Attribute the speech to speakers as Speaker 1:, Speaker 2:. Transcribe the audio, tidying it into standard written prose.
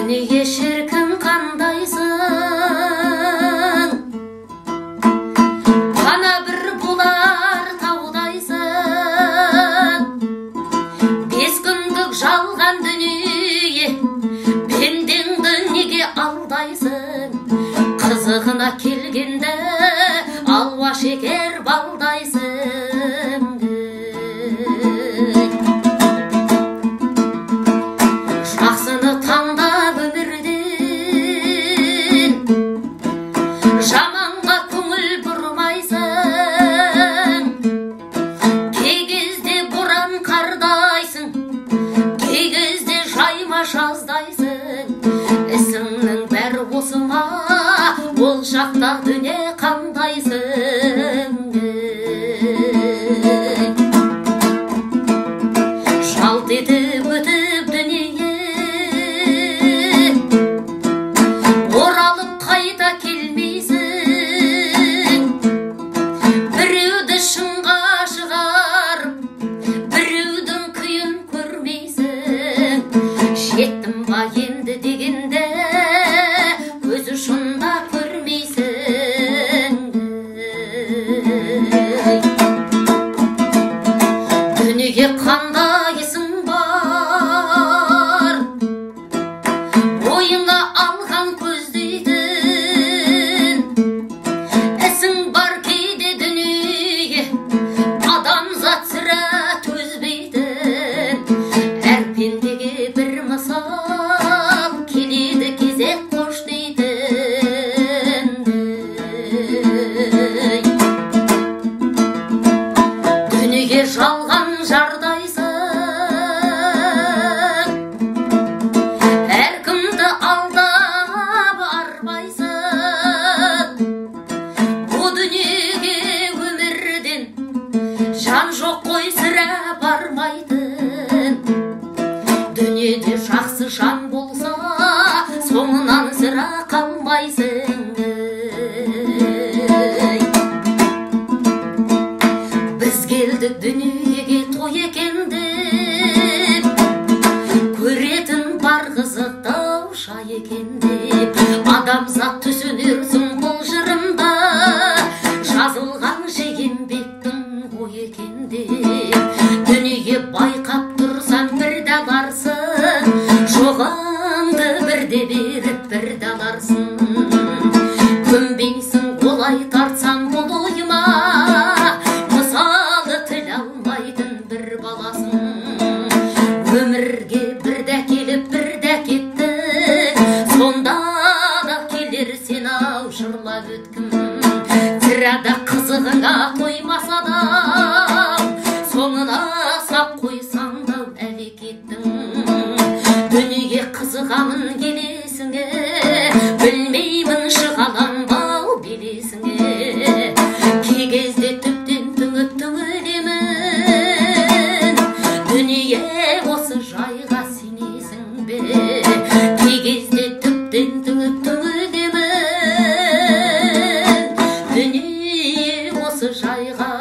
Speaker 1: Дүние шіркін қандайсың, қана бір бұлар таудайсың. 5 күндік жалған дүние, пендеңді неге алдайсың? Қызығына келгенде алуа шекер балдайсың. Жақсыны таңдап өмірден, жаманға көңіл бұрмайсың. Кей кезде боран қардайсың, кей кезде жайма жаздайсың. Ісіңнің бәрі осы ма, ол жақта дүние қандайсың? Жалт етіп өтіп дүние, оралып қайта келмейсің. Біреуді шыңға шығарып, біреудің күйін көрмейсің. Жеттім ба енді дегенде, көз ұшында көрмейсің. Дүниеге қандайсың бар, ойыңа алған көздейтін. Ісің бар кейде дүние, адамзат сірә төзбейтін. Әр пендеге бір мысал, келеді кезек қош дейтін. Дүние жалған жардайсың, әркімді алдап арбайсың. Бұ дүниеге өмірден жан жоқ қой сірә бармайтын. Дүниеде жақсы жан болса, соңынан сірә қалмайсың. Біз келдік дүниеге той екен деп, көретін бар қызықтау шай екен деп. Адамзат түсінерсің бұл жырымда, жазылған еңбектің ой екен деп. Дүние байқап тұрсаң бірде аларсың, жоғыңды бірде беріп бірде аларсың. Көнбейсің олай тартсаң бұл ойыма, мысалы тіл алмайтын бір баласың. Өмірге бірде келіп бірде кетті, сонда да келер сен ау жырлап өткім. Тірәді қызығыңа тоймаса да, соңына сап қойсаң да әрекеттің. Дүние қызығамын келесіңе, білмеймін шығаланбау белесіңе. Кей кезде түптен түңіп түңілемін, дүние осы жайға сенесің бе? Кей кезде түптен түңіп түңілемін, дүние осы жайға